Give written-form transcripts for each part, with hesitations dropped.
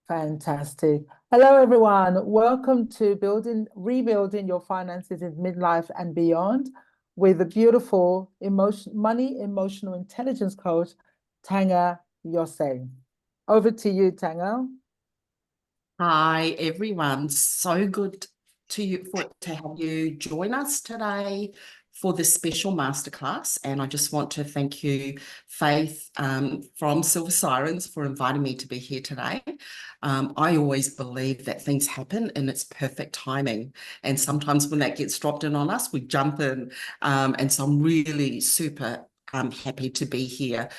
Fantastic. Hello, everyone. Welcome to Rebuilding Your Finances in Midlife and Beyond with the beautiful money emotional intelligence coach, Taga Iose. Over to you, Taga. Hi, everyone. So good to have you join us today for this special masterclass. And I just want to thank you, Faith, from Silver Sirens, for inviting me to be here today. I always believe that things happen in its perfect timing. And sometimes when that gets dropped in on us, we jump in. And so I'm really super happy to be here.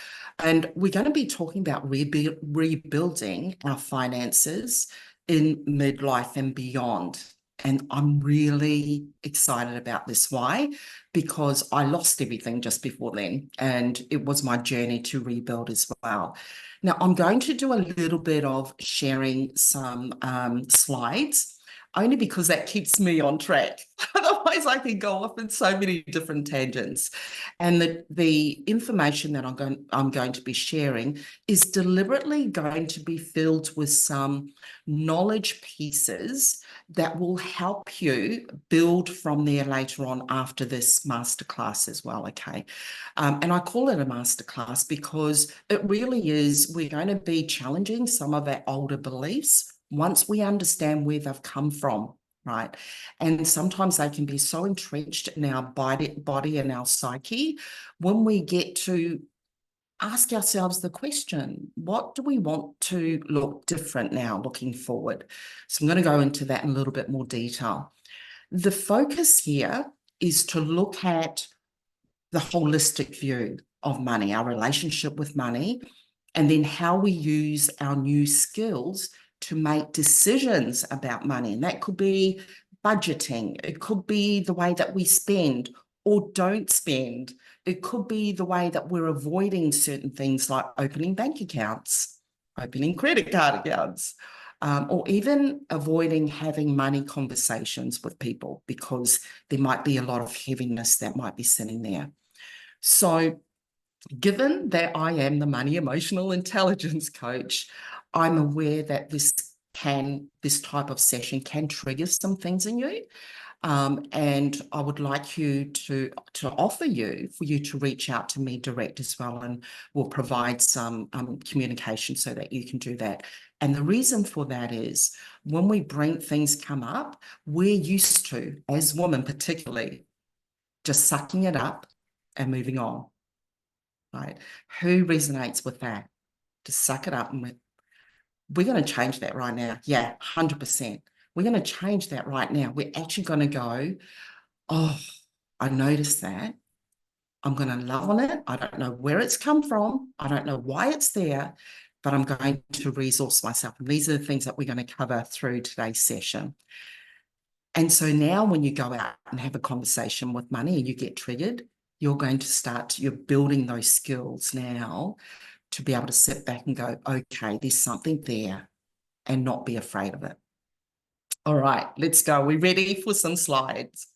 And we're going to be talking about rebuilding our finances in midlife and beyond. And I'm really excited about this. Why? Because I lost everything just before then, and it was my journey to rebuild as well. Now, I'm going to do a little bit of sharing some slides, only because that keeps me on track. Otherwise, I can go off in so many different tangents. And the information that I'm going to be sharing is deliberately going to be filled with some knowledge pieces that will help you build from there later on after this masterclass as well, okay? And I call it a masterclass because it really is, we're going to be challenging some of our older beliefs once we understand where they've come from, right? And sometimes they can be so entrenched in our body and our psyche. When we get to ask ourselves the question, what do we want to look different now looking forward? So I'm going to go into that in a little bit more detail. The focus here is to look at the holistic view of money, our relationship with money, and then how we use our new skills to make decisions about money. And that could be budgeting. It could be the way that we spend or don't spend. It could be the way that we're avoiding certain things like opening bank accounts, opening credit card accounts, or even avoiding having money conversations with people because there might be a lot of heaviness that might be sitting there. So given that I am the money emotional intelligence coach, I'm aware that this type of session can trigger some things in you. And I would like you to offer for you to reach out to me direct as well, and we'll provide some communication so that you can do that. And the reason for that is when things come up, we're used to, as women particularly, just sucking it up and moving on. Right? Who resonates with that? Just suck it up, and we're going to change that right now. Yeah, 100%. We're going to change that right now. We're actually going to go, oh, I noticed that. I'm going to love on it. I don't know where it's come from. I don't know why it's there, but I'm going to resource myself. And these are the things that we're going to cover through today's session. And so now when you go out and have a conversation with money and you get triggered, you're building those skills now to be able to sit back and go, okay, there's something there, and not be afraid of it. All right, let's go. We're ready for some slides.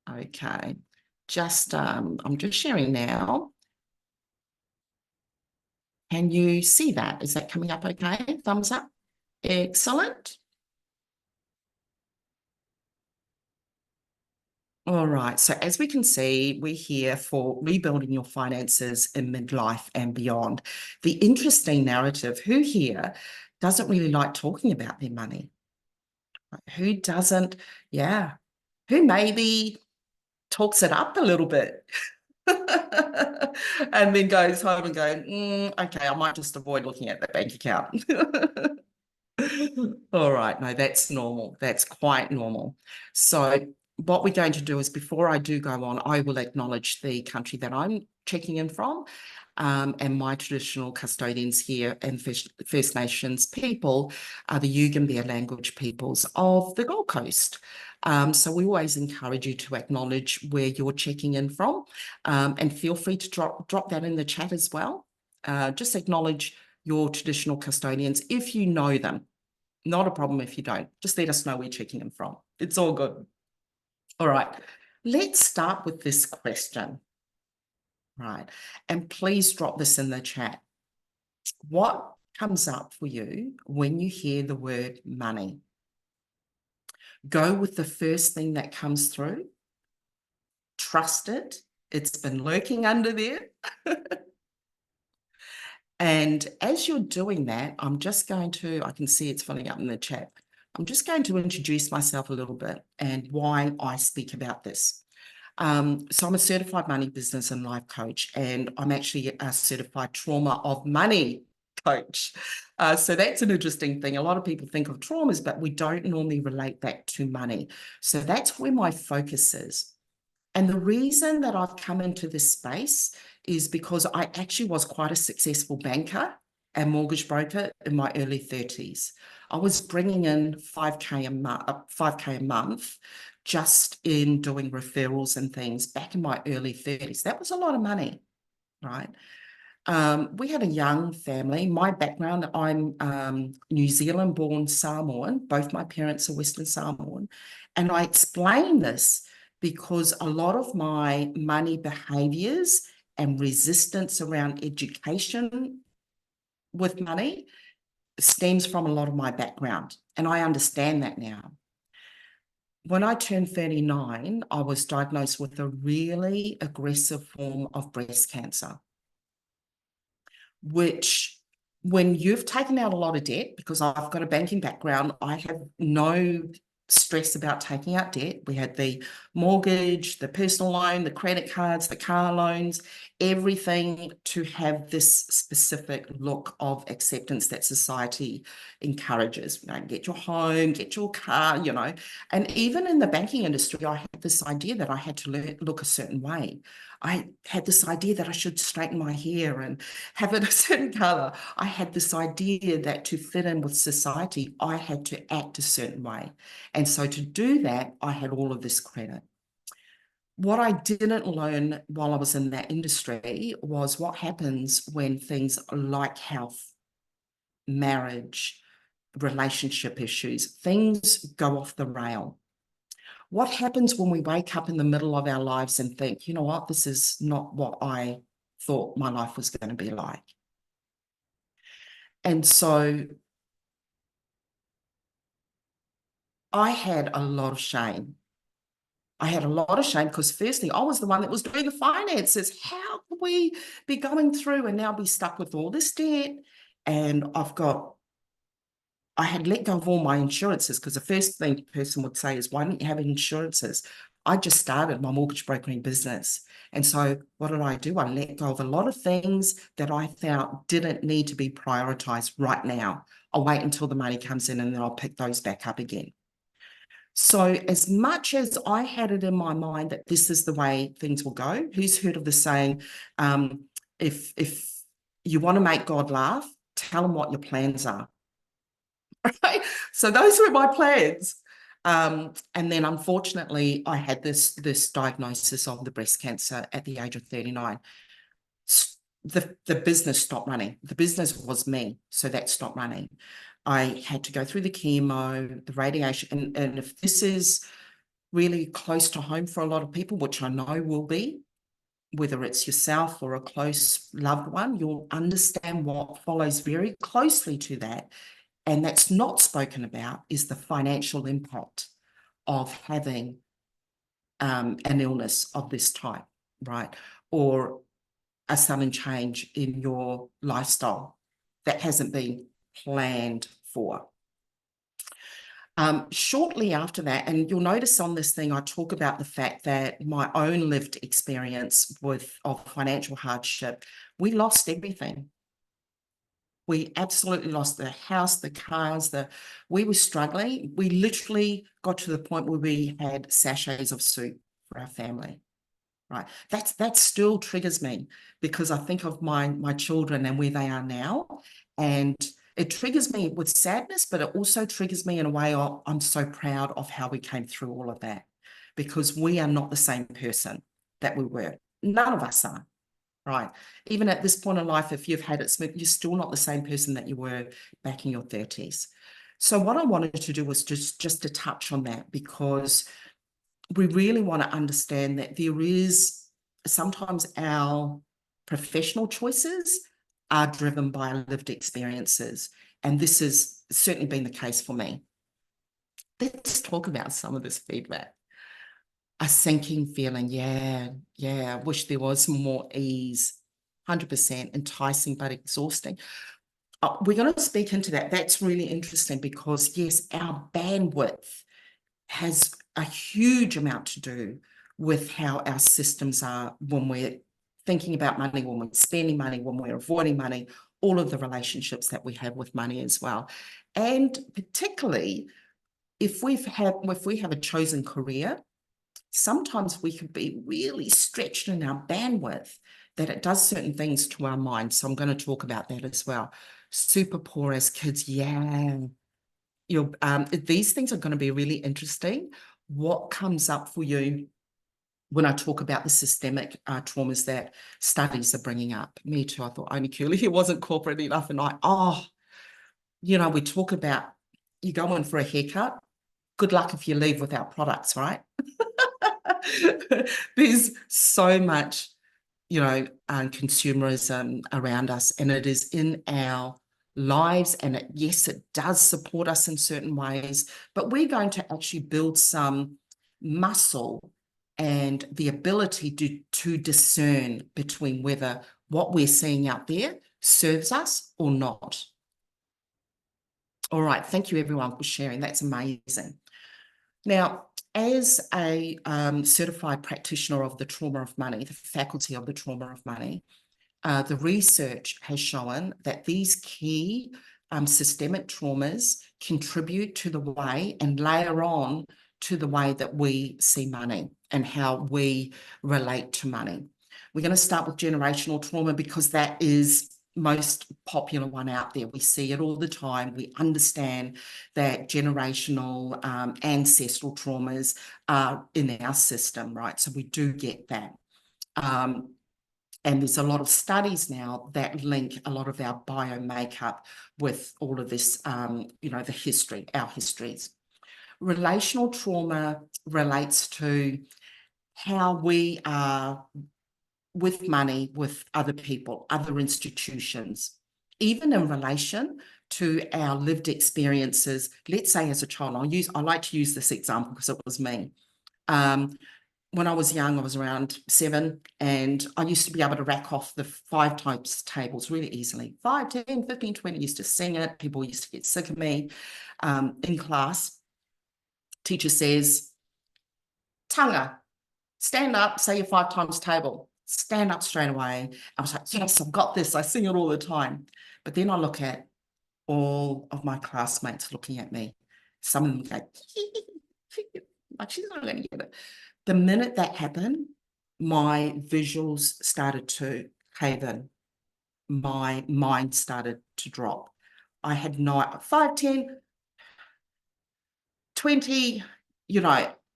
Okay, I'm just sharing now. Can you see that? Is that coming up okay? Thumbs up. Excellent. All right, so as we can see, we're here for rebuilding your finances in midlife and beyond. The interesting narrative, who here doesn't really like talking about their money? Who doesn't? Yeah. Who maybe talks it up a little bit and then goes home and goes, okay, I might just avoid looking at the bank account. All right, no, that's normal. That's quite normal. So what we're going to do is, before I do go on, I will acknowledge the country that I'm checking in from, and my traditional custodians here and First Nations people are the Yugambeh language peoples of the Gold Coast. So we always encourage you to acknowledge where you're checking in from, and feel free to drop that in the chat as well. Just acknowledge your traditional custodians if you know them. Not a problem if you don't. Just let us know where you're checking in from. It's all good. All right, let's start with this question. Right, and please drop this in the chat. what comes up for you when you hear the word money? Go with the first thing that comes through. Trust it. It's been lurking under there. And as you're doing that, I'm just going to, I can see it's filling up in the chat. I'm just going to introduce myself a little bit and why I speak about this. So I'm a certified money business and life coach, and I'm actually a certified trauma of money coach. So that's an interesting thing. A lot of people think of traumas, but we don't normally relate that to money. So that's where my focus is. And the reason that I've come into this space is because I actually was quite a successful banker and mortgage broker in my early 30s. I was bringing in 5K a month just in doing referrals and things back in my early 30s. That was a lot of money, right? We had a young family. My background, I'm New Zealand-born Samoan. Both my parents are Western Samoan. And I explain this because a lot of my money behaviors and resistance around education with money stems from a lot of my background. And I understand that now. When I turned 39, I was diagnosed with a really aggressive form of breast cancer, which when you've taken out a lot of debt, because I've got a banking background, I have no stress about taking out debt. We had the mortgage, the personal loan, the credit cards, the car loans, everything to have this specific look of acceptance that society encourages. You know, get your home, get your car, you know. And even in the banking industry, I had this idea that I had to look a certain way. I had this idea that I should straighten my hair and have it a certain color. I had this idea that to fit in with society, I had to act a certain way. And so to do that, I had all of this credit. What I didn't learn while I was in that industry was what happens when things like health, marriage, relationship issues, things go off the rail. What happens when we wake up in the middle of our lives and think, you know what, this is not what I thought my life was going to be like? And so I had a lot of shame. I had a lot of shame because firstly, I was the one that was doing the finances. How could we be going through and now be stuck with all this debt? And I had let go of all my insurances, because the first thing a person would say is, why don't you have insurances? I just started my mortgage brokering business. And so what did I do? I let go of a lot of things that I felt didn't need to be prioritized right now. I'll wait until the money comes in and then I'll pick those back up again. So as much as I had it in my mind that this is the way things will go, who's heard of the saying, if you want to make God laugh, tell him what your plans are. Right? So those were my plans. And then unfortunately, I had this diagnosis of the breast cancer at the age of 39. The business stopped running. The business was me, so that stopped running. I had to go through the chemo, the radiation, and if this is really close to home for a lot of people, which I know will be, whether it's yourself or a close loved one, you'll understand what follows very closely to that. And that's not spoken about is the financial impact of having an illness of this type, right? Or a sudden change in your lifestyle that hasn't been planned for. Shortly after that, and you'll notice on this thing, I talk about the fact that my own lived experience of financial hardship, we lost everything. We absolutely lost the house, the cars, we were struggling. We literally got to the point where we had sachets of soup for our family. Right. That still triggers me because I think of my children and where they are now. And it triggers me with sadness, but it also triggers me in a way I'm so proud of how we came through all of that, because we are not the same person that we were. None of us are. Right. Even at this point in life, if you've had it smooth, you're still not the same person that you were back in your 30s. So what I wanted to do was just to touch on that, because we really want to understand that there is sometimes our professional choices are driven by lived experiences. And this has certainly been the case for me. Let's talk about some of this feedback. A sinking feeling, yeah, I wish there was more ease, 100% enticing but exhausting. We're going to speak into that. That's really interesting because, yes, our bandwidth has a huge amount to do with how our systems are when we're thinking about money, when we're spending money, when we're avoiding money, all of the relationships that we have with money as well. And particularly if we have a chosen career, sometimes we could be really stretched in our bandwidth that it does certain things to our mind. So I'm going to talk about that as well. Super poor as kids, yeah. These things are going to be really interesting. What comes up for you when I talk about the systemic traumas that studies are bringing up? Me too. I thought only Curly here wasn't corporate enough. And we talk about you go in for a haircut. Good luck if you leave without products, right? There's so much, consumerism around us, and it is in our lives, and yes, it does support us in certain ways, but we're going to actually build some muscle and the ability to discern between whether what we're seeing out there serves us or not. All right, thank you everyone for sharing. That's amazing. Now, as a certified practitioner of the trauma of money, the faculty of the trauma of money, the research has shown that these key systemic traumas contribute to the way and layer on to the way that we see money and how we relate to money. We're going to start with generational trauma because that is most popular one out there. We see it all the time. We understand that generational ancestral traumas are in our system, right? So we do get that. And there's a lot of studies now that link a lot of our bio makeup with all of this, the history, our histories. Relational trauma relates to how we are with money, with other people, other institutions, even in relation to our lived experiences. Let's say as a child, I like to use this example because it was me. When I was young, I was around 7, and I used to be able to rack off the 5 times tables really easily. 5, 10, 15, 20, used to sing it. People used to get sick of me. In class, teacher says, Taga, stand up, say your 5 times table. Stand up straight away. I was like, yes, I've got this. I sing it all the time. But then I look at all of my classmates looking at me. Some of them go, like, she's not going to get it. The minute that happened, my visuals started to cave in. My mind started to drop. I had 5, 10, 20,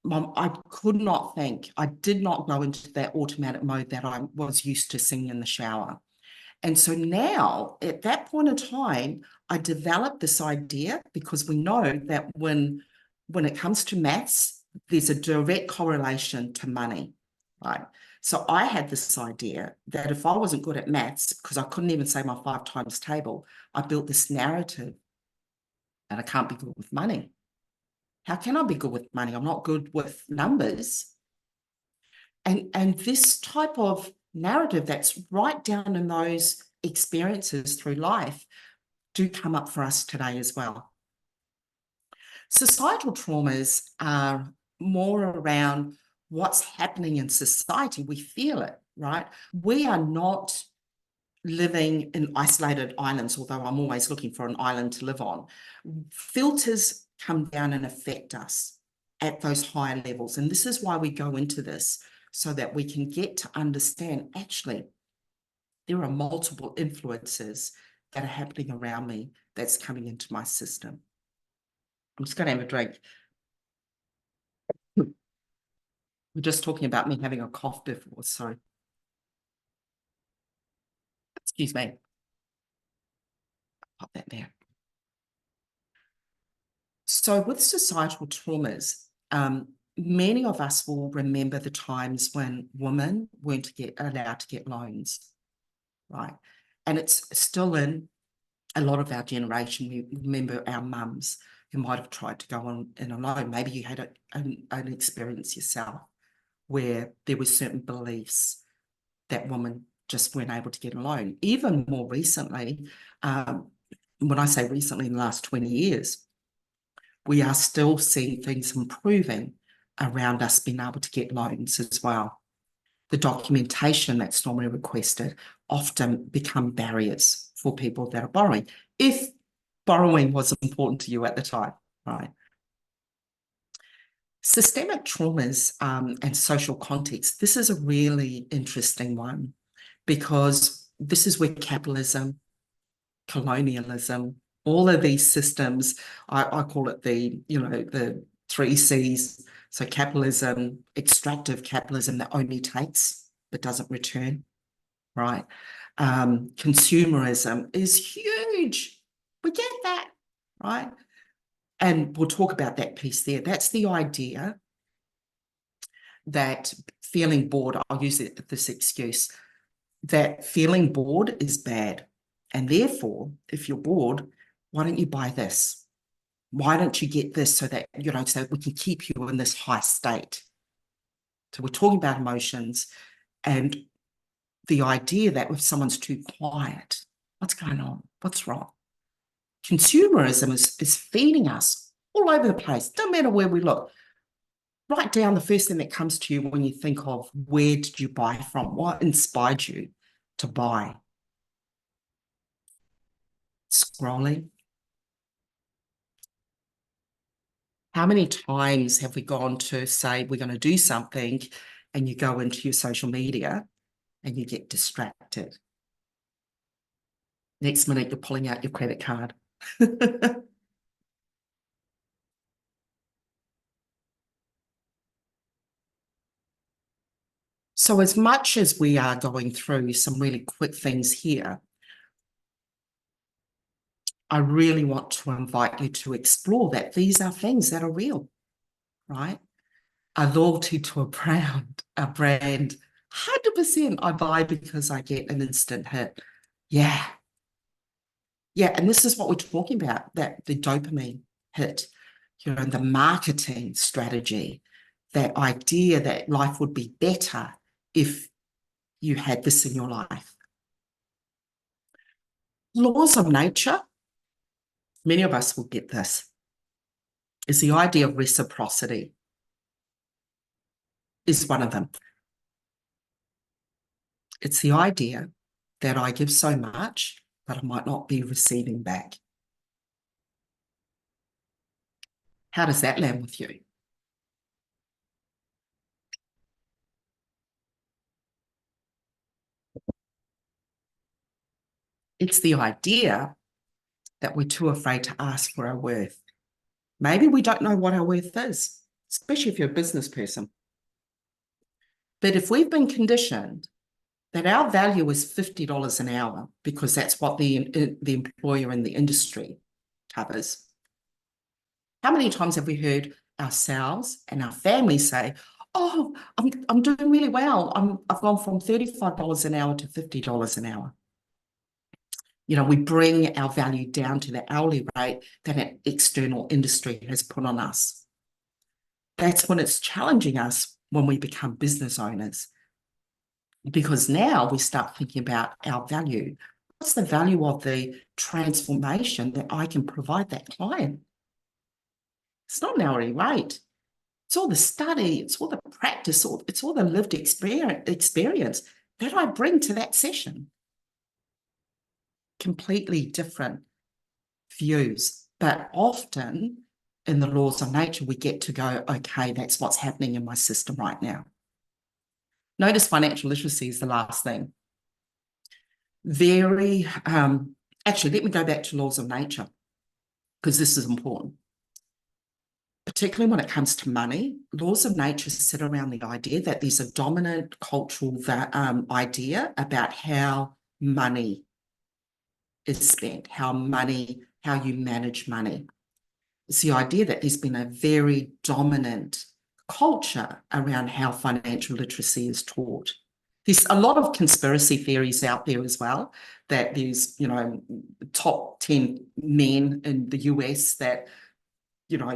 I could not think. I did not go into that automatic mode that I was used to singing in the shower. And so now, at that point in time, I developed this idea because we know that when it comes to maths, there's a direct correlation to money, right? So I had this idea that if I wasn't good at maths, because I couldn't even say my 5 times table, I built this narrative that I can't be good with money. How can I be good with money? I'm not good with numbers. And this type of narrative that's right down in those experiences through life do come up for us today as well. Societal traumas are more around what's happening in society. We feel it, right? We are not living in isolated islands, although I'm always looking for an island to live on. Filters come down and affect us at those higher levels. And this is why we go into this, so that we can get to understand, actually, there are multiple influences that are happening around me that's coming into my system. I'm just going to have a drink. We're just talking about me having a cough before, so excuse me. Pop that there. So with societal traumas, many of us will remember the times when women weren't allowed to get loans, right? And it's still in a lot of our generation. We remember our mums who might have tried to go on in alone. Maybe you had an experience yourself where there were certain beliefs that women just weren't able to get alone. Even more recently, when I say recently, in the last 20 years, we are still seeing things improving around us being able to get loans as well. The documentation that's normally requested often become barriers for people that are borrowing, if borrowing was important to you at the time, right? Systemic traumas and social context. This is a really interesting one because this is where capitalism, colonialism, all of these systems, I call it the 3 Cs. So capitalism, extractive capitalism that only takes but doesn't return, right? Consumerism is huge. We get that, right? And we'll talk about that piece there. That's the idea that feeling bored, I'll use this excuse, that feeling bored is bad. And therefore, if you're bored, why don't you buy this? Why don't you get this so that, so we can keep you in this high state? So we're talking about emotions and the idea that if someone's too quiet, what's going on? What's wrong? Consumerism is feeding us all over the place. Doesn't matter where we look. Write down the first thing that comes to you when you think of where did you buy from? What inspired you to buy? Scrolling. How many times have we gone to say we're going to do something and you go into your social media and you get distracted? Next minute, you're pulling out your credit card. So as much as we are going through some really quick things here, I really want to invite you to explore that these are things that are real, right? A loyalty to a brand, 100% I buy because I get an instant hit. Yeah. Yeah, and this is what we're talking about, that the dopamine hit, the marketing strategy, that idea that life would be better if you had this in your life. Laws of nature, many of us will get this, is the idea of reciprocity is one of them. It's the idea that I give so much, but I might not be receiving back. How does that land with you? It's the idea that we're too afraid to ask for our worth. Maybe we don't know what our worth is, especially if you're a business person. But if we've been conditioned that our value is $50 an hour because that's what the employer in the industry covers, how many times have we heard ourselves and our family say, oh, I'm doing really well. I've gone from $35 an hour to $50 an hour. We bring our value down to the hourly rate that an external industry has put on us. That's when it's challenging us when we become business owners. Because now we start thinking about our value. What's the value of the transformation that I can provide that client? It's not an hourly rate. It's all the study, it's all the practice, it's all the lived experience that I bring to that session. Completely different views. But often in the laws of nature, we get to go, okay, that's what's happening in my system right now. Notice financial literacy is the last thing. Actually, let me go back to laws of nature, because this is important. Particularly when it comes to money, laws of nature sit around the idea that there's a dominant cultural idea about how money is spent, how you manage money. It's the idea that there's been a very dominant culture around how financial literacy is taught. There's a lot of conspiracy theories out there as well, that there's, top 10 men in the US that,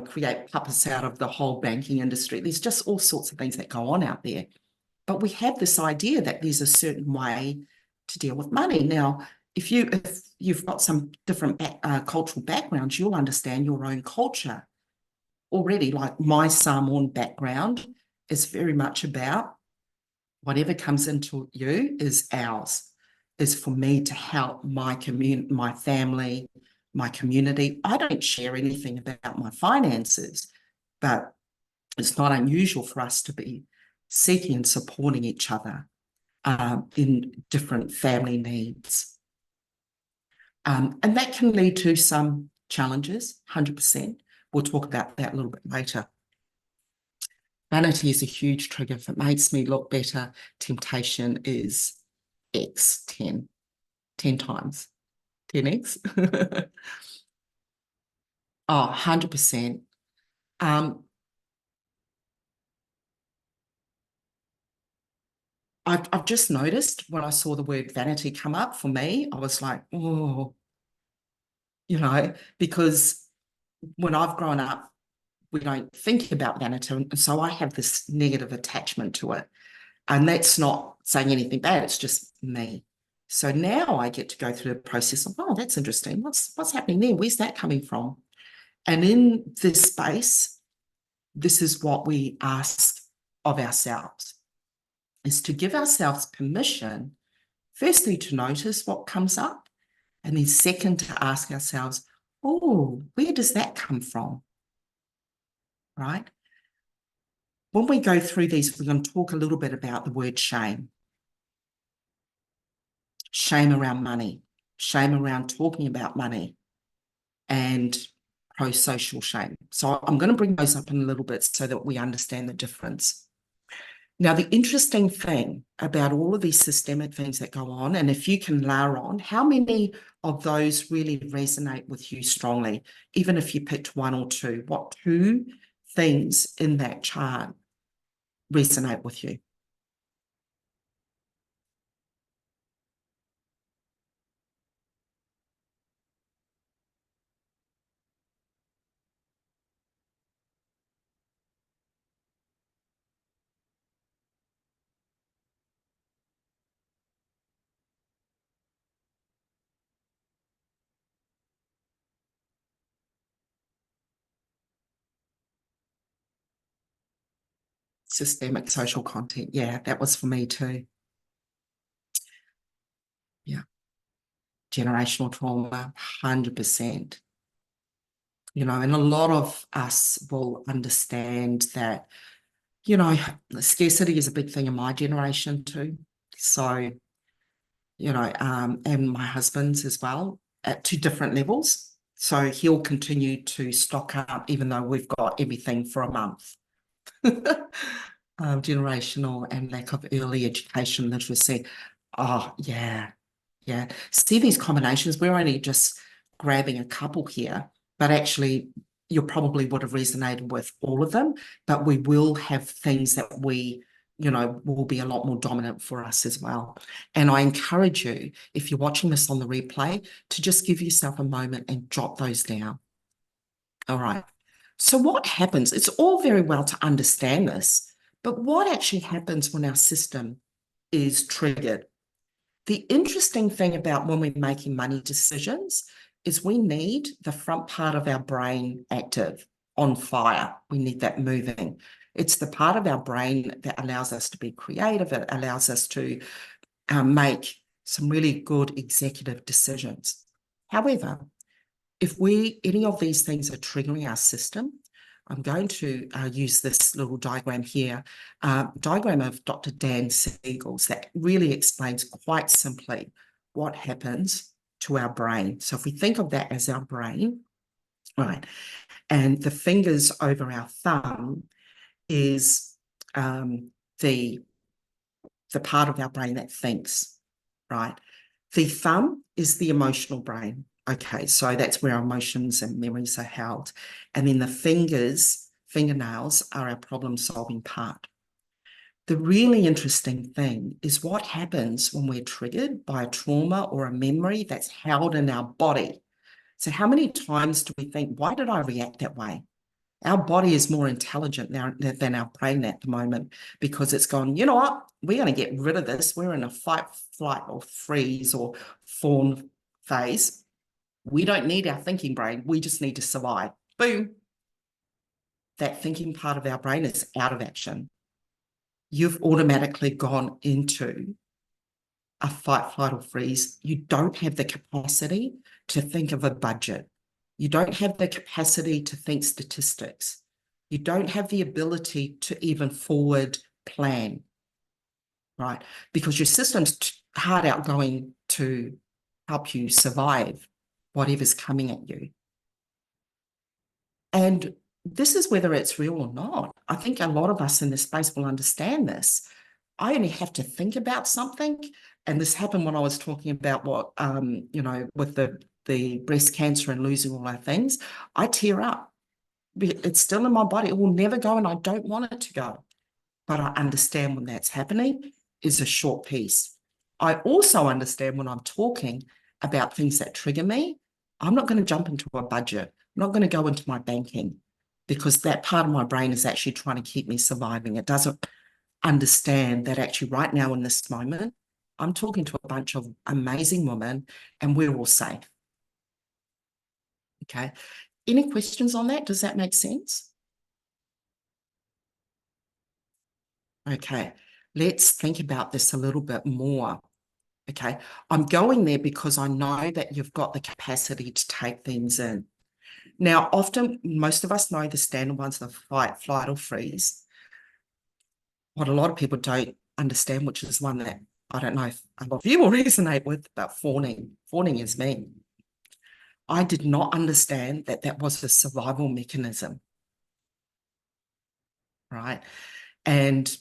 create puppets out of the whole banking industry. There's just all sorts of things that go on out there. But we have this idea that there's a certain way to deal with money. Now, if you've got some different cultural backgrounds, you'll understand your own culture already. Like my Samoan background is very much about whatever comes into you is ours, is for me to help my community, my family, my community. I don't share anything about my finances, but it's not unusual for us to be seeking and supporting each other in different family needs. And that can lead to some challenges, 100%. We'll talk about that a little bit later. Vanity is a huge trigger. If it makes me look better, temptation is X, 10 times, 10X. Oh, 100%. I've just noticed when I saw the word vanity come up for me, I was like, oh, because when I've grown up, we don't think about vanity. And so I have this negative attachment to it. And that's not saying anything bad, it's just me. So now I get to go through the process of, oh, that's interesting. What's happening there? Where's that coming from? And in this space, this is what we ask of ourselves, is to give ourselves permission, firstly, to notice what comes up, and then second, to ask ourselves, oh, where does that come from? Right? When we go through these, we're going to talk a little bit about the word shame. Shame around money, shame around talking about money, and pro-social shame. So I'm going to bring those up in a little bit so that we understand the difference. Now, the interesting thing about all of these systemic things that go on, and if you can layer on, how many of those really resonate with you strongly, even if you picked one or two? What two things in that chart resonate with you? Systemic social content. Yeah, that was for me too. Yeah. Generational trauma, 100%. And a lot of us will understand that, scarcity is a big thing in my generation too. So, and my husband's as well, at two different levels. So he'll continue to stock up even though we've got everything for a month. Generational and lack of early education literacy. Oh, yeah. Yeah. See these combinations, we're only just grabbing a couple here, but actually you probably would have resonated with all of them, but we will have things that will be a lot more dominant for us as well. And I encourage you, if you're watching this on the replay, to just give yourself a moment and jot those down. All right. So what happens? It's all very well to understand this, but what actually happens when our system is triggered? The interesting thing about when we're making money decisions is we need the front part of our brain active, on fire. We need that moving. It's the part of our brain that allows us to be creative. It allows us to make some really good executive decisions. However, if any of these things are triggering our system, I'm going to use this little diagram here, diagram of Dr. Dan Siegel's, that really explains quite simply what happens to our brain. So if we think of that as our brain, right, and the fingers over our thumb is the part of our brain that thinks, right? The thumb is the emotional brain. Okay, so that's where our emotions and memories are held. And then the fingernails are our problem-solving part. The really interesting thing is what happens when we're triggered by a trauma or a memory that's held in our body. So how many times do we think, why did I react that way? Our body is more intelligent now than our brain at the moment, because it's gone, you know what? We're going to get rid of this. We're in a fight, flight, or freeze or fawn phase. We don't need our thinking brain. We just need to survive. Boom. That thinking part of our brain is out of action. You've automatically gone into a fight, flight, or freeze. You don't have the capacity to think of a budget. You don't have the capacity to think statistics. You don't have the ability to even forward plan, right? Because your system's hard out going to help you survive whatever's coming at you. And this is whether it's real or not. I think a lot of us in this space will understand this. I only have to think about something, and this happened when I was talking about what, with the breast cancer and losing all our things. I tear up. It's still in my body. It will never go, and I don't want it to go. But I understand when that's happening is a short piece. I also understand when I'm talking about things that trigger me, I'm not going to jump into a budget. I'm not going to go into my banking, because that part of my brain is actually trying to keep me surviving. It doesn't understand that actually right now in this moment, I'm talking to a bunch of amazing women and we're all safe. Okay. Any questions on that? Does that make sense? Okay. Let's think about this a little bit more. Okay. I'm going there because I know that you've got the capacity to take things in. Now, often, most of us know the standard ones, the fight, flight, or freeze. What a lot of people don't understand, which is one that I don't know if a lot of you will resonate with, about fawning. Fawning is me. I did not understand that that was a survival mechanism, right? And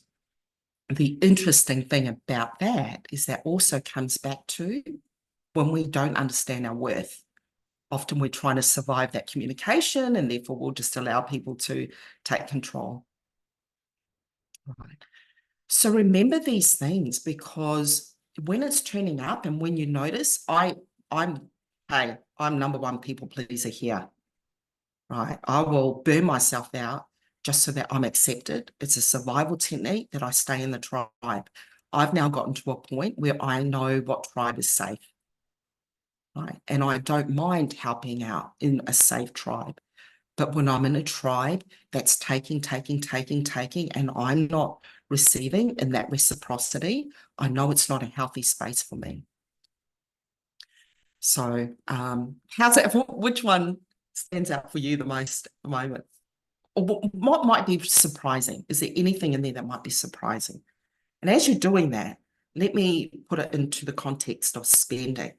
the interesting thing about that is that also comes back to when we don't understand our worth. Often we're trying to survive that communication, and therefore we'll just allow people to take control. Right. So remember these things, because when it's turning up and when you notice, I'm number one people pleaser here, right? I will burn myself out just so that I'm accepted. It's a survival technique that I stay in the tribe. I've now gotten to a point where I know what tribe is safe, right? And I don't mind helping out in a safe tribe. But when I'm in a tribe that's taking, and I'm not receiving in that reciprocity, I know it's not a healthy space for me. So how's that? Which one stands out for you the most at the moment? Or what might be surprising? Is there anything in there that might be surprising? And as you're doing that, let me put it into the context of spending.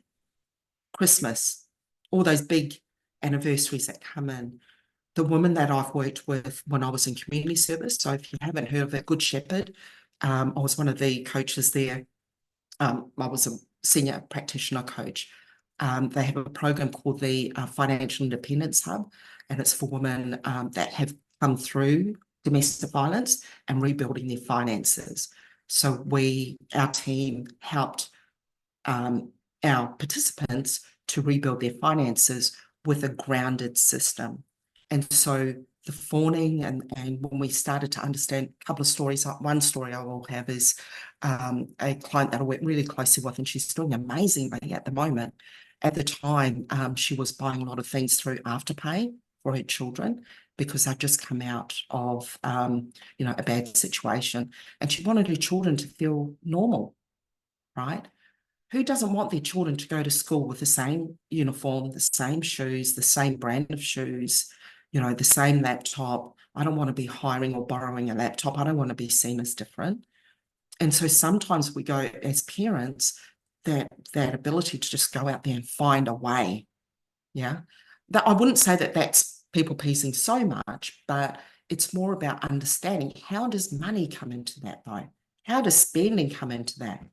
Christmas, all those big anniversaries that come in. The woman that I've worked with when I was in community service, so if you haven't heard of it, Good Shepherd, I was one of the coaches there. I was a senior practitioner coach. They have a program called the Financial Independence Hub, and it's for women that have come through domestic violence and rebuilding their finances. So our team helped our participants to rebuild their finances with a grounded system. And so the fawning and when we started to understand a couple of stories, one story I will have is a client that I work really closely with, and she's doing amazingly at the moment. At the time, she was buying a lot of things through Afterpay for her children because they'd just come out of, a bad situation, and she wanted her children to feel normal, right? Who doesn't want their children to go to school with the same uniform, the same shoes, the same brand of shoes, the same laptop? I don't want to be hiring or borrowing a laptop. I don't want to be seen as different. And so sometimes we go as parents, that ability to just go out there and find a way. Yeah. That I wouldn't say that that's people pleasing so much, but it's more about understanding, how does money come into that though? How does spending come into that?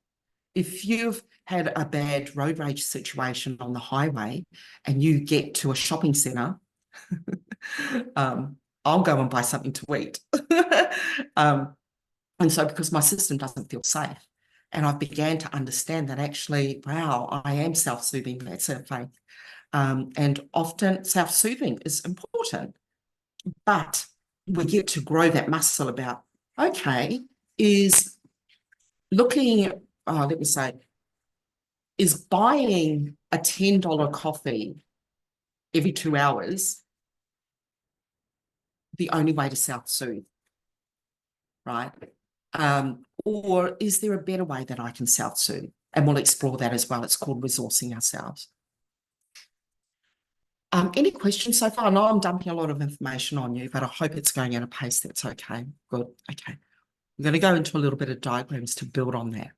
If you've had a bad road rage situation on the highway and you get to a shopping centre, I'll go and buy something to eat. And so because my system doesn't feel safe, and I began to understand that actually, wow, I am self-soothing. That's a faith. And often self-soothing is important, but we get to grow that muscle about, okay, is looking, let me say, is buying a $10 coffee every 2 hours the only way to self-soothe, right? Or is there a better way that I can self-soothe? And we'll explore that as well. It's called resourcing ourselves. Any questions so far? I know I'm dumping a lot of information on you, but I hope it's going at a pace that's okay. Good. Okay. I'm going to go into a little bit of diagrams to build on that.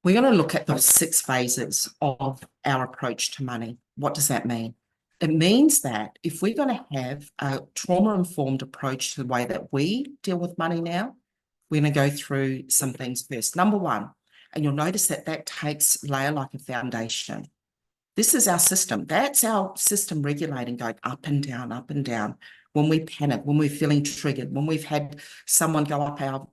We're going to look at the 6 phases of our approach to money. What does that mean? It means that if we're going to have a trauma-informed approach to the way that we deal with money now, we're going to go through some things first. Number 1, and you'll notice that that takes layer like a foundation. This is our system. That's our system regulating, going up and down, up and down. When we panic, when we're feeling triggered, when we've had someone go up our,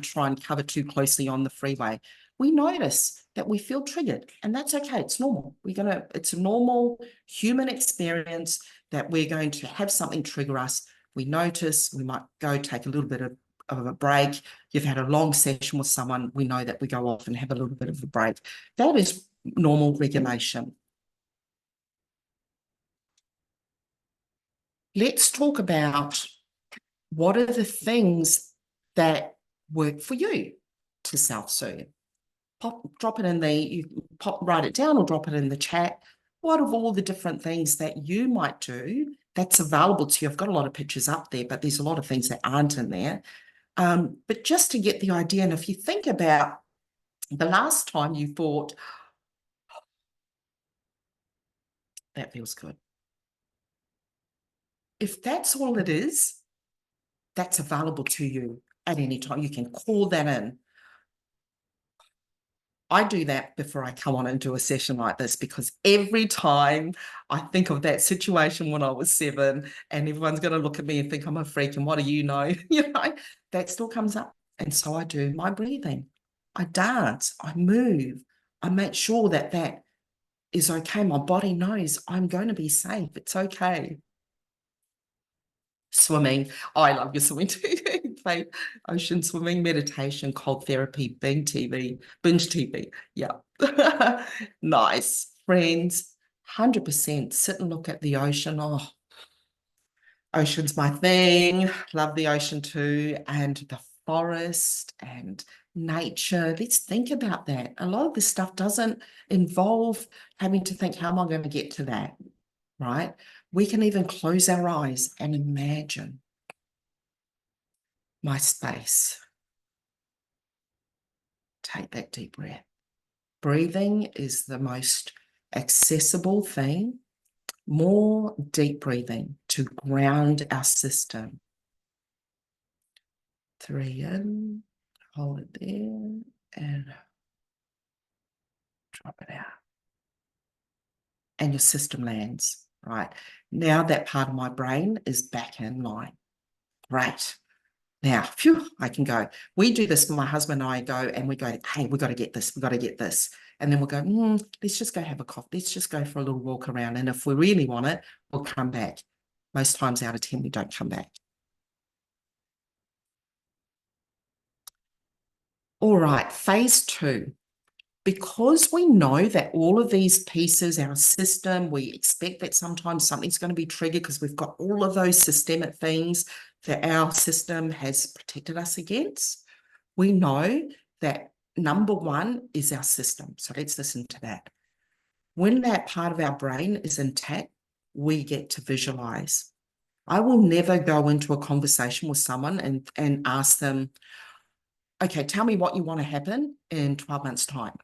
try and cover too closely on the freeway, we notice that we feel triggered, and that's okay. It's normal. It's a normal human experience that we're going to have something trigger us. We notice, we might go take a little bit of a break. You've had a long session with someone, we know that we go off and have a little bit of a break. That is normal regulation. Let's talk about what are the things that work for you to self-soothe. Drop it in write it down or drop it in the chat. What of all the different things that you might do that's available to you? I've got a lot of pictures up there, but there's a lot of things that aren't in there. But just to get the idea, and if you think about the last time you thought, that feels good. If that's all it is, that's available to you at any time. You can call that in. I do that before I come on and do a session like this, because every time I think of that situation when I was 7 and everyone's going to look at me and think I'm a freak and what do you know? That still comes up. And so I do my breathing. I dance, I move, I make sure that that is okay. My body knows I'm going to be safe. It's okay. Swimming. Oh, I love your swimming too. Ocean swimming, meditation, cold therapy, binge TV. Yeah. Nice. Friends, 100% sit and look at the ocean. Oh, ocean's my thing. Love the ocean too. And the forest and nature. Let's think about that. A lot of this stuff doesn't involve having to think, how am I going to get to that? Right? We can even close our eyes and imagine my space. Take that deep breath. Breathing is the most accessible thing. More deep breathing to ground our system. 3 in, hold it there, and drop it out. And your system lands, right? Now that part of my brain is back in line. Great. Now, phew, I can go. We do this, my husband and I go, and we go, hey, we've got to get this, we've got to get this. And then we'll go, let's just go have a coffee. Let's just go for a little walk around. And if we really want it, we'll come back. Most times out of 10, we don't come back. All right, phase 2. Because we know that all of these pieces, our system, we expect that sometimes something's going to be triggered because we've got all of those systemic things that our system has protected us against. We know that number 1 is our system. So let's listen to that. When that part of our brain is intact, we get to visualize. I will never go into a conversation with someone and ask them, okay, tell me what you want to happen in 12 months' time.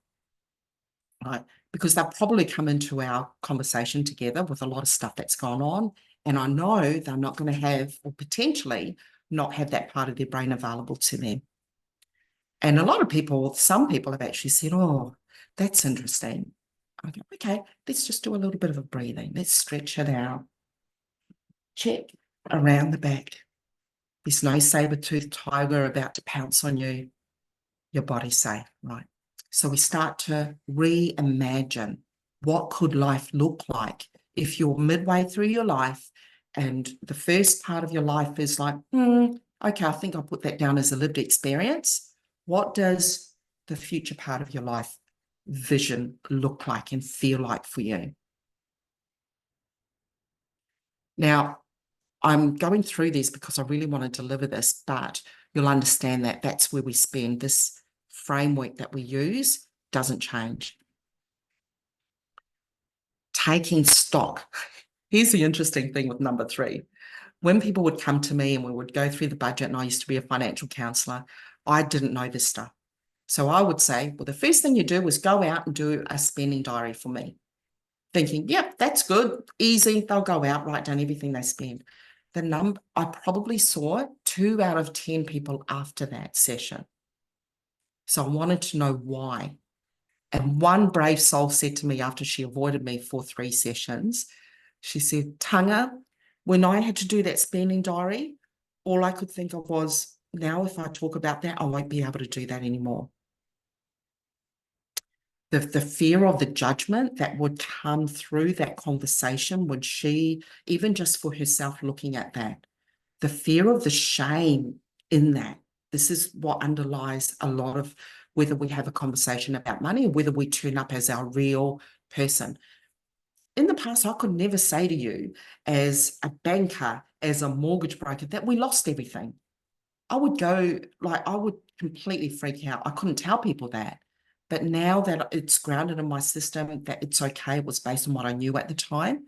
Right? Because they'll probably come into our conversation together with a lot of stuff that's gone on. And I know they're not going to have, or potentially not have, that part of their brain available to them. And a lot of people, some people have actually said, oh, that's interesting. I go, okay, let's just do a little bit of a breathing. Let's stretch it out. Check around the back. There's no saber-toothed tiger about to pounce on you. Your body's safe, right? So we start to reimagine what could life look like if you're midway through your life and the first part of your life is like, okay, I think I'll put that down as a lived experience. What does the future part of your life vision look like and feel like for you? Now, I'm going through this because I really want to deliver this, but you'll understand that that's where we spend. This framework that we use doesn't change. Taking stock. Here's the interesting thing with number 3. When people would come to me and we would go through the budget, and I used to be a financial counselor, I didn't know this stuff. So I would say, well, the first thing you do is go out and do a spending diary for me. Thinking, yep, that's good, easy. They'll go out, write down everything they spend. I probably saw 2 out of 10 people after that session. So I wanted to know why. And one brave soul said to me after she avoided me for 3 sessions, she said, Taga, when I had to do that spending diary, all I could think of was, now if I talk about that, I won't be able to do that anymore. The fear of the judgment that would come through that conversation when she, even just for herself looking at that, the fear of the shame in that. This is what underlies a lot of whether we have a conversation about money or whether we turn up as our real person. In the past, I could never say to you as a banker, as a mortgage broker, that we lost everything. I would completely freak out. I couldn't tell people that. But now that it's grounded in my system, that it's okay, it was based on what I knew at the time,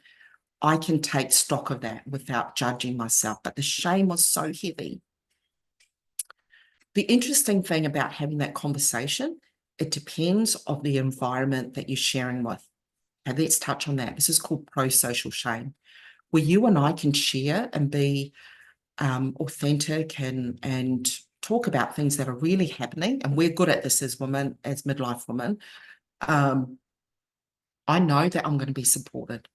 I can take stock of that without judging myself. But the shame was so heavy. The interesting thing about having that conversation, it depends on the environment that you're sharing with. And let's touch on that. This is called pro-social shame, where you and I can share and be authentic and talk about things that are really happening. And we're good at this as women, as midlife women. I know that I'm going to be supported.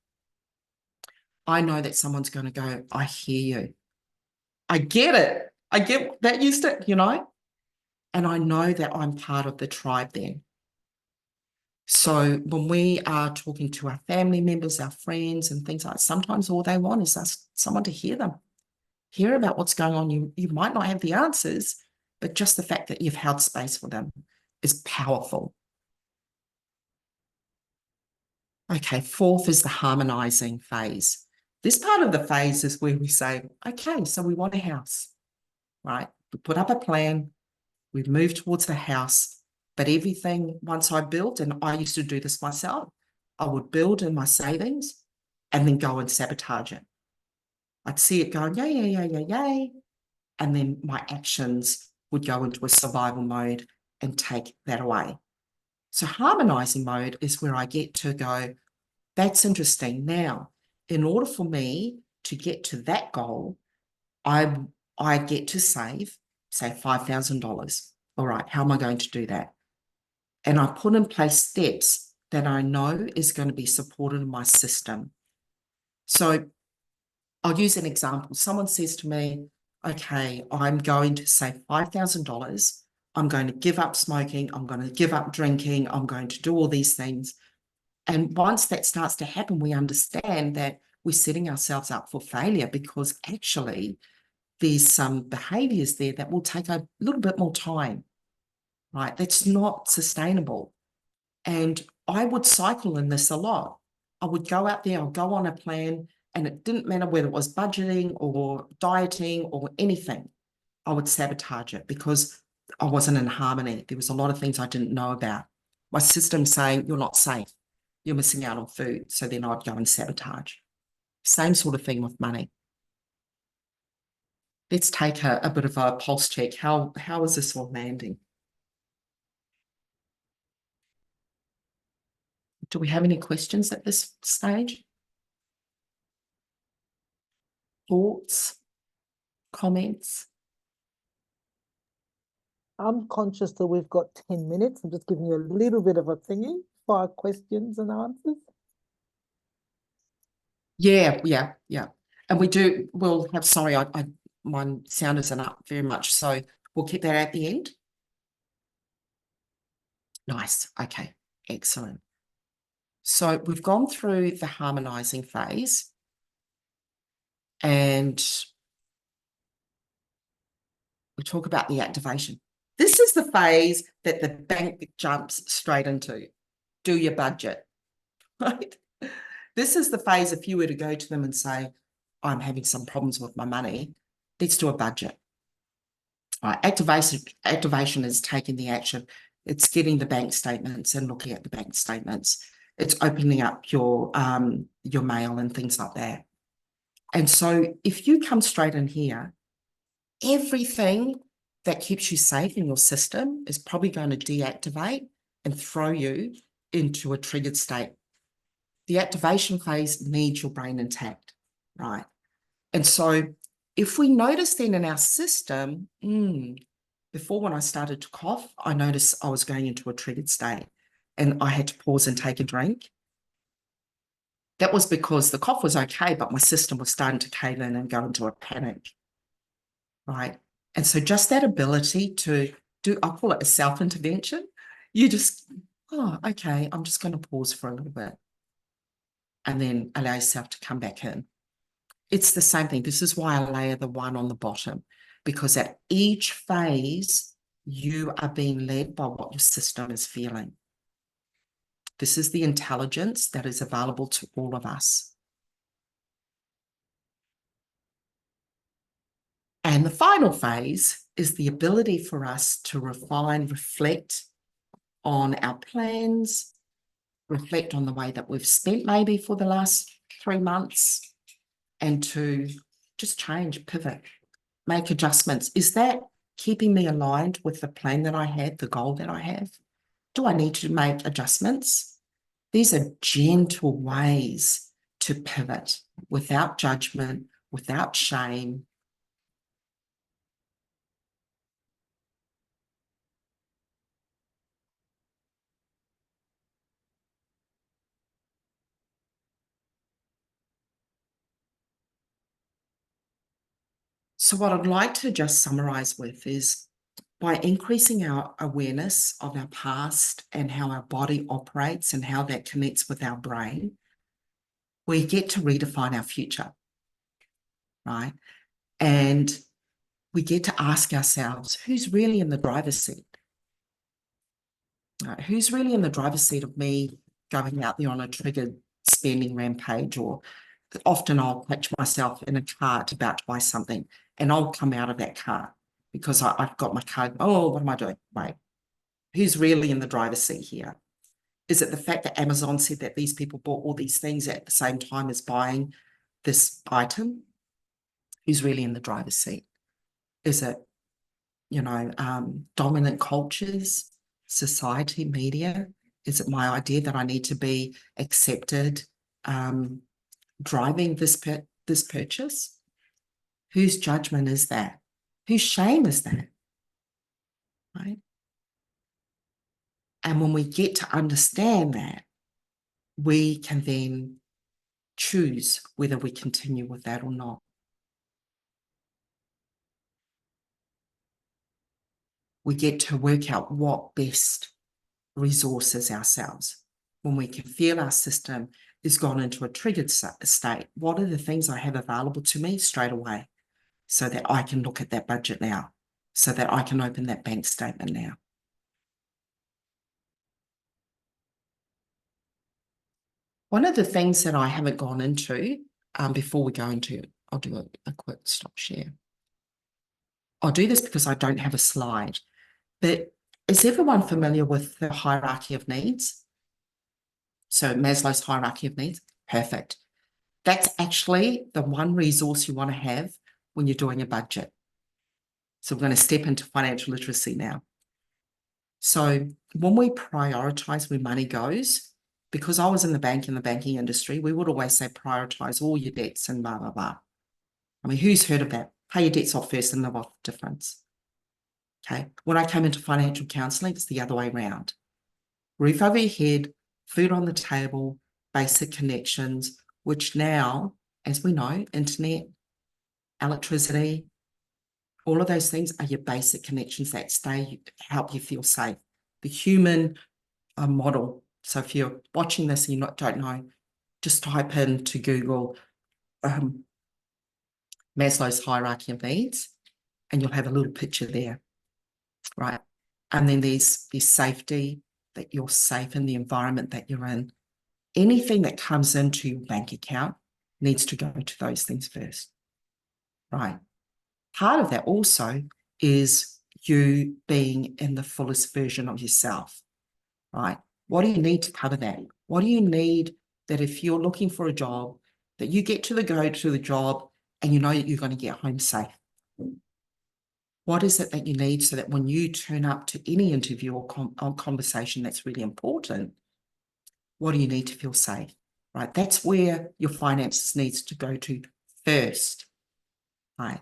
I know that someone's going to go, I hear you. I get it. I get that used to, and I know that I'm part of the tribe then. So when we are talking to our family members, our friends and things like that, sometimes all they want is someone to hear them, hear about what's going on. You might not have the answers, but just the fact that you've held space for them is powerful. Okay, 4th is the harmonizing phase. This part of the phase is where we say, okay, so we want a house, right? We put up a plan, we move towards the house, but everything, once I built, and I used to do this myself, I would build in my savings and then go and sabotage it. I'd see it going, yay, yay, yay, yay, yay. And then my actions would go into a survival mode and take that away. So harmonizing mode is where I get to go, that's interesting. Now, in order for me to get to that goal, I get to save, say, $5,000. All right, how am I going to do that? And I put in place steps that I know is going to be supported in my system. So I'll use an example. Someone says to me, okay, I'm going to save $5,000. I'm going to give up smoking. I'm going to give up drinking. I'm going to do all these things. And once that starts to happen, we understand that we're setting ourselves up for failure because actually there's some behaviors there that will take a little bit more time, right? That's not sustainable. And I would cycle in this a lot. I would go out there, I'll go on a plan, and it didn't matter whether it was budgeting or dieting or anything. I would sabotage it because I wasn't in harmony. There was a lot of things I didn't know about. My system saying, you're not safe. You're missing out on food. So then I'd go and sabotage. Same sort of thing with money. Let's take a bit of a pulse check. How is this all landing? Do we have any questions at this stage? Thoughts? Comments? I'm conscious that we've got 10 minutes. I'm just giving you a little bit of a thingy for our questions and answers. Yeah. And we'll have, sorry, I my sound isn't up very much, so we'll keep that at the end. Nice. Okay, excellent. So we've gone through the harmonizing phase, and we talk about the activation. This is the phase that the bank jumps straight into. Do your budget, right? This is the phase if you were to go to them and say, I'm having some problems with my money, let's do a budget. Right, activation is taking the action. It's getting the bank statements and looking at the bank statements. It's opening up your mail and things like that. And so if you come straight in here, everything that keeps you safe in your system is probably going to deactivate and throw you into a triggered state. The activation phase needs your brain intact, right? And so if we notice then in our system, before when I started to cough, I noticed I was going into a triggered state and I had to pause and take a drink. That was because the cough was okay, but my system was starting to cave in and go into a panic, right? And so just that ability to do, I call it a self-intervention. You just, oh, okay, I'm just going to pause for a little bit and then allow yourself to come back in. It's the same thing. This is why I layer the one on the bottom, because at each phase, you are being led by what your system is feeling. This is the intelligence that is available to all of us. And the final phase is the ability for us to refine, reflect on our plans, reflect on the way that we've spent maybe for the last 3 months, and to just change, pivot, make adjustments. Is that keeping me aligned with the plan that I had, the goal that I have? Do I need to make adjustments? These are gentle ways to pivot without judgment, without shame. So what I'd like to just summarize with is, by increasing our awareness of our past and how our body operates and how that connects with our brain, we get to redefine our future, right? And we get to ask ourselves, who's really in the driver's seat? Right? Who's really in the driver's seat of me going out there on a triggered spending rampage? Or often I'll catch myself in a cart about to buy something and I'll come out of that cart because I've got my card. Oh, what am I doing? Wait, who's really in the driver's seat here? Is it the fact that Amazon said that these people bought all these things at the same time as buying this item? Who's really in the driver's seat? Is it, dominant cultures, society, media? Is it my idea that I need to be accepted driving this purchase? Whose judgment is that? Whose shame is that? Right? And when we get to understand that, we can then choose whether we continue with that or not. We get to work out what best resources ourselves. When we can feel our system is gone into a triggered state, what are the things I have available to me straight away so that I can look at that budget now, so that I can open that bank statement now? One of the things that I haven't gone into before we go into, I'll do a quick stop share. I'll do this because I don't have a slide, but is everyone familiar with the hierarchy of needs? So Maslow's hierarchy of needs, perfect. That's actually the one resource you want to have when you're doing a budget. So we're going to step into financial literacy now. So when we prioritize where money goes, because I was in the banking industry, we would always say prioritize all your debts and blah, blah, blah. I mean, who's heard of that? Pay your debts off first and live off the difference. Okay. When I came into financial counseling, it's the other way around. Roof over your head, food on the table, basic connections, which now, as we know, internet, electricity, All of those things are your basic connections that help you feel safe. The human model. So if you're watching this and don't know, just type into Google Maslow's hierarchy of needs, and you'll have a little picture there, right? And then there's safety, that you're safe in the environment that you're in. Anything that comes into your bank account needs to go to those things first, right? Part of that also is you being in the fullest version of yourself, right? What do you need to cover that? What do you need that if you're looking for a job, that you get to go to the job and you know that you're going to get home safe? What is it that you need so that when you turn up to any interview or conversation that's really important, what do you need to feel safe, right? That's where your finances needs to go to first, right?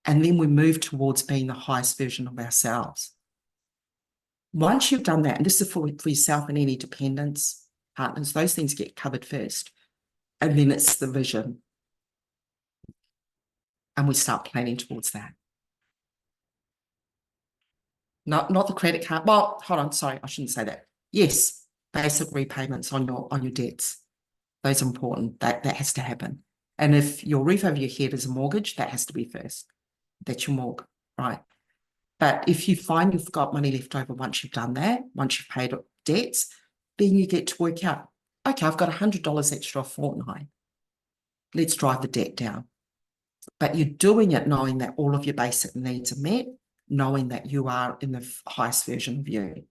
And then we move towards being the highest version of ourselves. Once you've done that, and this is for yourself and any dependents, partners, those things get covered first. And then it's the vision. And we start planning towards that. Not the credit card. Well, hold on, sorry, I shouldn't say that. Yes, basic repayments on your debts. Those are important. That has to happen. And if your roof over your head is a mortgage, that has to be first. That's your mortgage, right? But if you find you've got money left over once you've done that, once you've paid debts, then you get to work out, okay, I've got $100 extra a fortnight. Let's drive the debt down. But you're doing it knowing that all of your basic needs are met, knowing that you are in the highest version of you.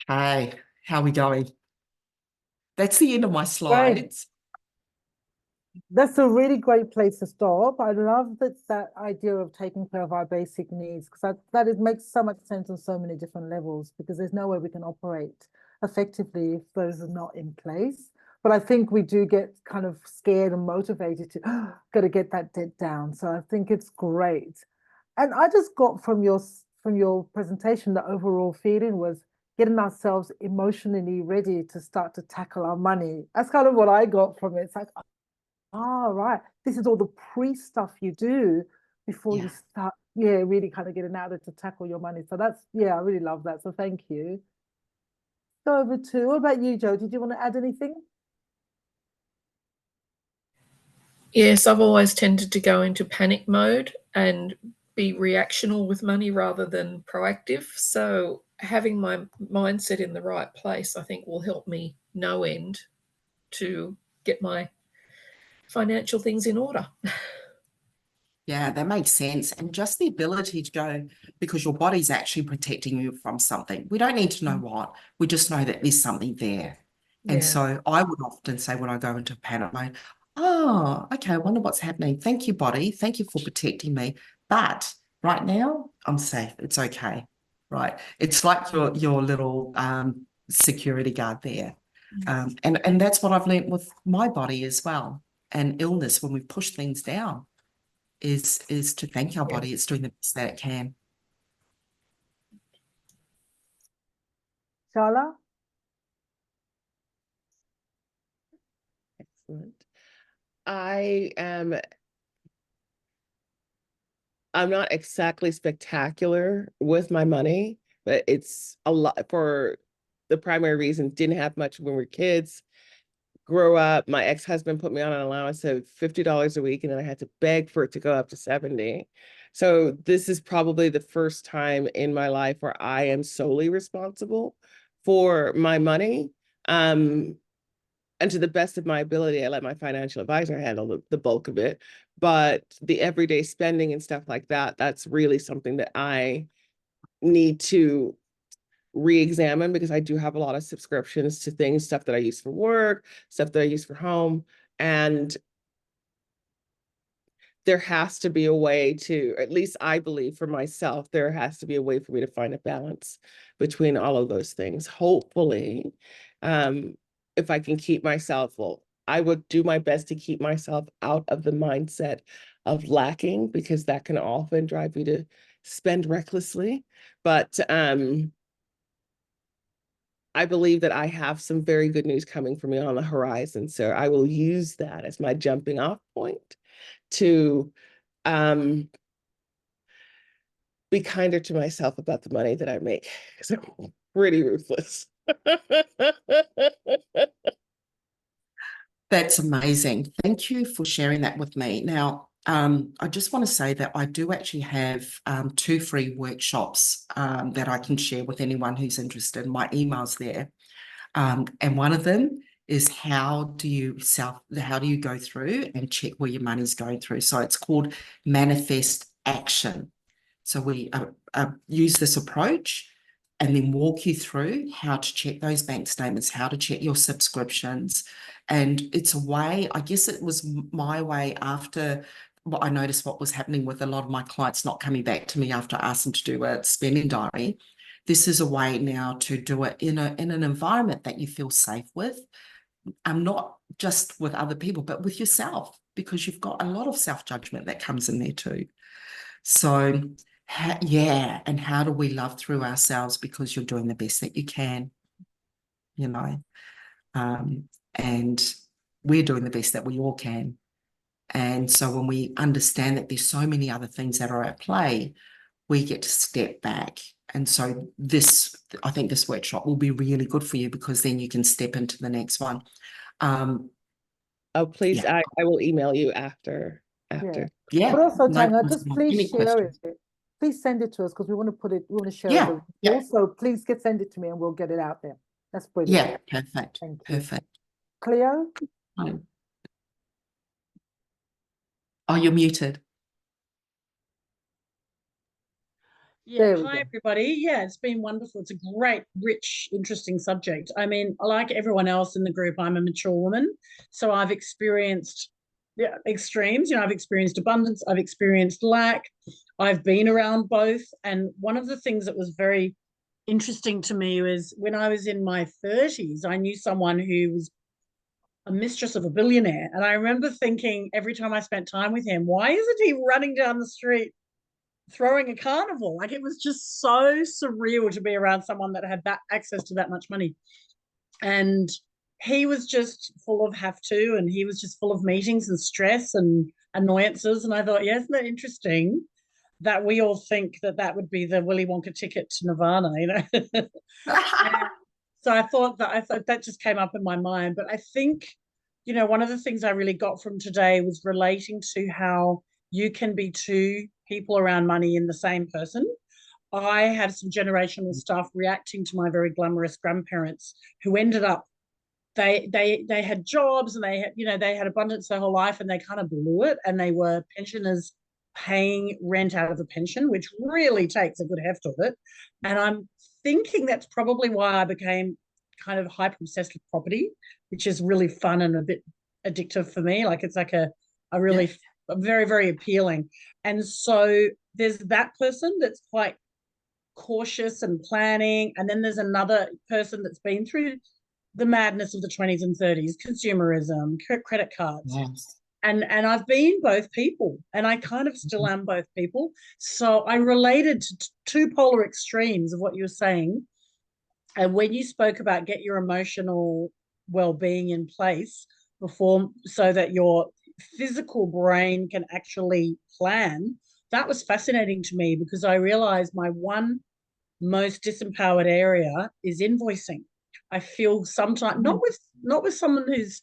Hey, how are we going? That's the end of my slides. That's a really great place to stop. I love that idea of taking care of our basic needs, because that makes so much sense on so many different levels, because there's no way we can operate effectively if those are not in place. But I think we do get kind of scared and motivated to got to get that debt down. So I think it's great. And I just got from your presentation, the overall feeling was getting ourselves emotionally ready to start to tackle our money. That's kind of what I got from it. It's like, oh, right. This is all the pre-stuff you do before you start, really kind of getting out there to tackle your money. So I really love that. So thank you. Go over to, what about you, Joe? Did you want to add anything? Yes, I've always tended to go into panic mode and be reactional with money rather than proactive. So having my mindset in the right place, I think, will help me no end to get my financial things in order. Yeah, that makes sense. And just the ability to go, because your body's actually protecting you from something. We don't need to know what, we just know that there's something there. And so I would often say when I go into panic mode, oh, okay, I wonder what's happening. Thank you, body. Thank you for protecting me. But right now, I'm safe. It's okay. Right. It's like your little security guard there. And that's what I've learned with my body as well. And illness, when we push things down, is to thank our body. It's doing the best that it can. Shala? Excellent. I'm not exactly spectacular with my money, but it's a lot for the primary reason, didn't have much when we were kids. Grew up, my ex-husband put me on an allowance of $50 a week, and then I had to beg for it to go up to 70. So this is probably the first time in my life where I am solely responsible for my money. And to the best of my ability, I let my financial advisor handle the bulk of it. But the everyday spending and stuff like that, that's really something that I need to re-examine, because I do have a lot of subscriptions to things, stuff that I use for work, stuff that I use for home. And there has to be a way to, at least I believe for myself, there has to be a way for me to find a balance between all of those things. Hopefully, if I can keep myself, I would do my best to keep myself out of the mindset of lacking, because that can often drive you to spend recklessly. But I believe that I have some very good news coming for me on the horizon. So I will use that as my jumping off point to be kinder to myself about the money that I make, because I'm pretty ruthless. That's amazing. Thank you for sharing that with me. Now, I just want to say that I do actually have 2 free workshops that I can share with anyone who's interested. My email's there. And one of them is how do you go through and check where your money's going through. So it's called Manifest Action. So we use this approach and then walk you through how to check those bank statements, how to check your subscriptions. And it's a way, I guess it was my way after what I noticed what was happening with a lot of my clients not coming back to me after I asked them to do a spending diary. This is a way now to do it in an environment that you feel safe with. Not just with other people, but with yourself, because you've got a lot of self-judgment that comes in there too. So, yeah, and how do we love through ourselves because you're doing the best that you can, you know, and we're doing the best that we all can. And so when we understand that there's so many other things that are at play, we get to step back. And so I think this workshop will be really good for you, because then you can step into the next one. Oh, please, yeah. I will email you after. Yeah. But also, No Tanga, just questions. Any please share questions? it. Please send it to us, because we want to share Yeah, it. yeah. Also, please send it to me and we'll get it out there. That's brilliant. Yeah, perfect. Thank you. Perfect. Cleo? Oh, you're muted. Yeah, hi everybody. Yeah, it's been wonderful. It's a great, rich, interesting subject. I mean, like everyone else in the group, I'm a mature woman, so I've experienced extremes. You know, I've experienced abundance, I've experienced lack, I've been around both. And one of the things that was very interesting to me was when I was in my 30s, I knew someone who was a mistress of a billionaire. And I remember thinking every time I spent time with him, why isn't he running down the street throwing a carnival? Like, it was just so surreal to be around someone that had that access to that much money. And he was just full of have to, and he was just full of meetings and stress and annoyances. And I thought, yeah, isn't that interesting that we all think that that would be the Willy Wonka ticket to Nirvana, you know? So I thought that just came up in my mind. But I think, you know, one of the things I really got from today was relating to how you can be 2 people around money in the same person. I had some generational stuff reacting to my very glamorous grandparents who ended up, they had jobs and they had, you know, they had abundance their whole life, and they kind of blew it, and they were pensioners paying rent out of the pension, which really takes a good heft of it. And I'm thinking that's probably why I became kind of hyper obsessed with property, which is really fun and a bit addictive for me. Like, it's like a really very, very appealing. And so there's that person that's quite cautious and planning, and then there's another person that's been through the madness of the 20s and 30s, consumerism, credit cards. Yes. And I've been both people, and I kind of still am both people. So I related to 2 polar extremes of what you were saying. And when you spoke about get your emotional well-being in place before, so that your physical brain can actually plan, that was fascinating to me, because I realized my one most disempowered area is invoicing. I feel sometimes not with someone who's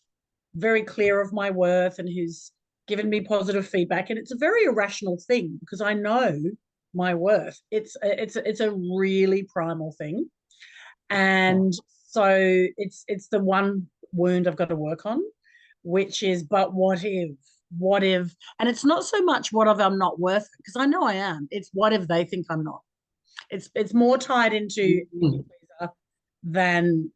very clear of my worth and who's given me positive feedback, and it's a very irrational thing because I know my worth. It's a really primal thing, and so it's the one wound I've got to work on, which is, but what if, and it's not so much what if I'm not worth it, because I know I am. It's what if they think I'm not. It's more tied into than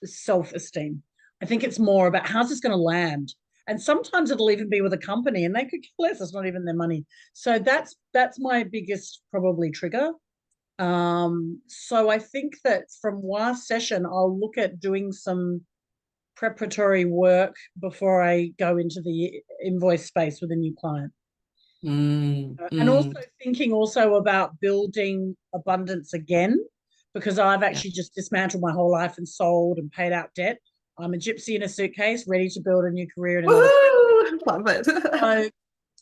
self-esteem. I think it's more about how's this going to land. And sometimes it'll even be with a company and they could care less. It's not even their money. So that's my biggest probably trigger. So I think that from last session, I'll look at doing some preparatory work before I go into the invoice space with a new client. And also thinking also about building abundance again, because I've actually just dismantled my whole life and sold and paid out debt. I'm a gypsy in a suitcase, ready to build a new career in another. Love it.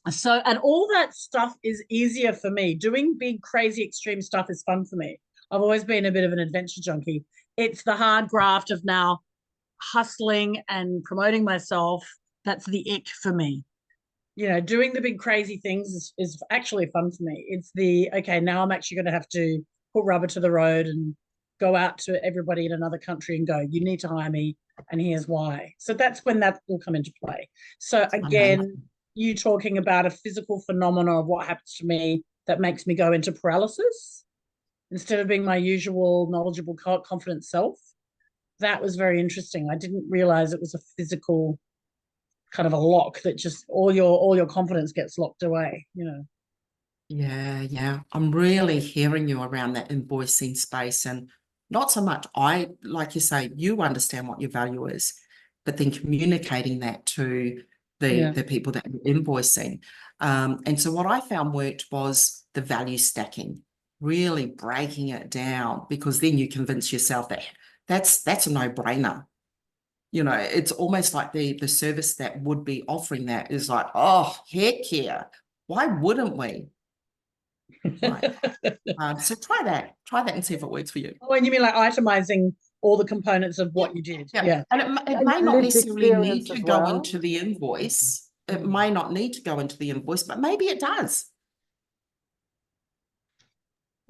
So, and all that stuff is easier for me. Doing big, crazy, extreme stuff is fun for me. I've always been a bit of an adventure junkie. It's the hard graft of now hustling and promoting myself. That's the ick for me. Doing the big crazy things is actually fun for me. It's okay, now I'm actually going to have to put rubber to the road and go out to everybody in another country and go, you need to hire me, and here's why. So that's when that will come into play. So again, you talking about a physical phenomenon of what happens to me that makes me go into paralysis instead of being my usual knowledgeable, confident self. That was very interesting. I didn't realize it was a physical kind of a lock that just all your confidence gets locked away. Yeah. I'm really hearing you around that invoicing space, and not so much like you say, you understand what your value is, but then communicating that to the people that you're invoicing. And so what I found worked was the value stacking, really breaking it down, because then you convince yourself that that's a no-brainer. It's almost like the service that would be offering that is like, oh, heck yeah, why wouldn't we? Right. So try that and see if it works for you. Oh, and you mean like itemizing all the components of what you did? Yeah. And it may not necessarily need to go into the invoice. It may not need to go into the invoice, but maybe it does.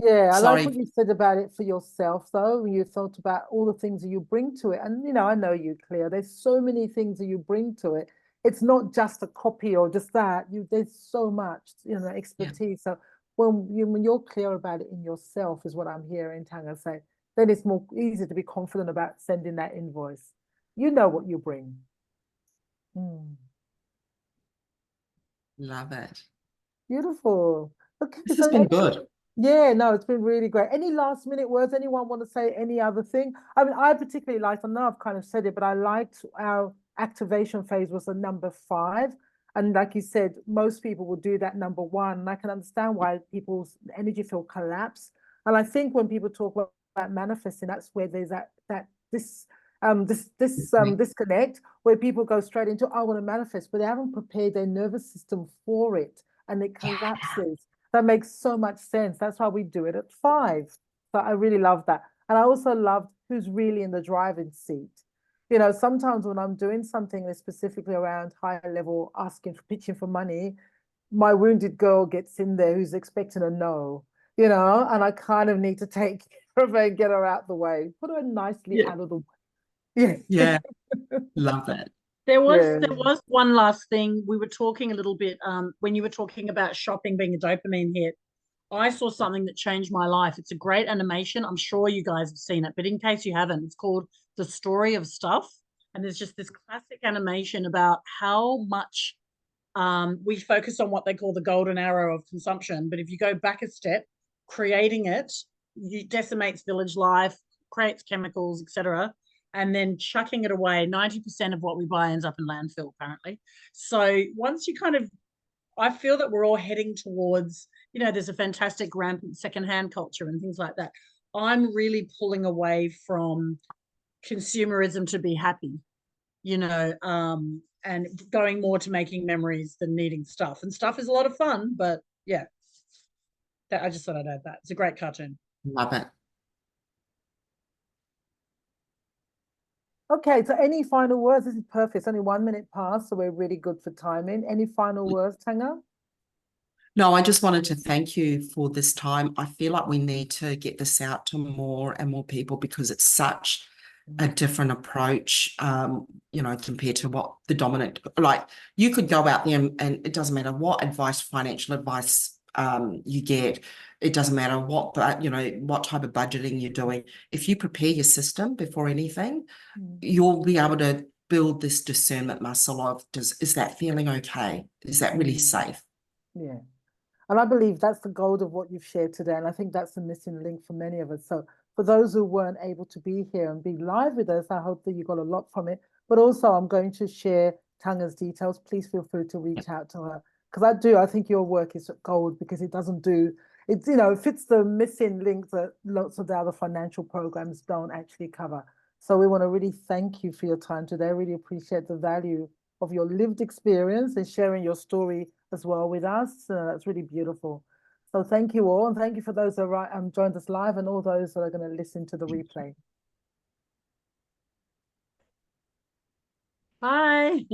Yeah, I like what you said about it for yourself, though, when you thought about all the things that you bring to it. And, I know you, Claire, there's so many things that you bring to it. It's not just a copy or just that. There's so much, expertise. So when you're clear about it in yourself, is what I'm hearing Taga say, then it's more easy to be confident about sending that invoice. You know what you bring. Love it. Beautiful. Okay, this has been good. Yeah, no, it's been really great. Any last minute words? Anyone want to say any other thing? I mean, I particularly liked, I know I've kind of said it, but I liked our activation phase was the number 5. And like you said, most people will do that number 1. And I can understand why people's energy field collapse. And I think when people talk about manifesting, that's where there's this disconnect where people go straight into, I want to manifest, but they haven't prepared their nervous system for it, and it collapses. That makes so much sense. That's why we do it at 5. So I really love that. And I also loved who's really in the driving seat. Sometimes when I'm doing something that's specifically around higher level, pitching for money, my wounded girl gets in there who's expecting a no, and I kind of need to take care of her and get her out the way, put her nicely out of the way. Yeah. Love that. There was one last thing. We were talking a little bit when you were talking about shopping being a dopamine hit. I saw something that changed my life. It's a great animation. I'm sure you guys have seen it, but in case you haven't, it's called The Story of Stuff. And there's just this classic animation about how much we focus on what they call the golden arrow of consumption. But if you go back a step, creating it decimates village life, creates chemicals, etc., and then chucking it away. 90% of what we buy ends up in landfill, apparently. So once you I feel that we're all heading towards, there's a fantastic rampant secondhand culture and things like that. I'm really pulling away from consumerism to be happy, and going more to making memories than needing stuff. And stuff is a lot of fun, but yeah, I just thought I'd add that. It's a great cartoon. Love it. Okay, so any final words? This is perfect. It's only 1 minute past, so we're really good for timing. Any final words, Taga? No, I just wanted to thank you for this time. I feel like we need to get this out to more and more people, because it's such a different approach, compared to what the dominant, like you could go out there and it doesn't matter what financial advice you get. It doesn't matter what type of budgeting you're doing. If you prepare your system before anything, you'll be able to build this discernment muscle of, is that feeling okay? Is that really safe? Yeah. And I believe that's the gold of what you've shared today. And I think that's the missing link for many of us. So for those who weren't able to be here and be live with us, I hope that you got a lot from it. But also I'm going to share Taga's details. Please feel free to reach out to her. Because I think your work is gold, because it it's, you know, it fits the missing link that lots of the other financial programs don't actually cover. So we want to really thank you for your time today. I really appreciate the value of your lived experience and sharing your story as well with us. That's really beautiful. So thank you all, and thank you for those that joined us live and all those that are going to listen to the replay. Bye.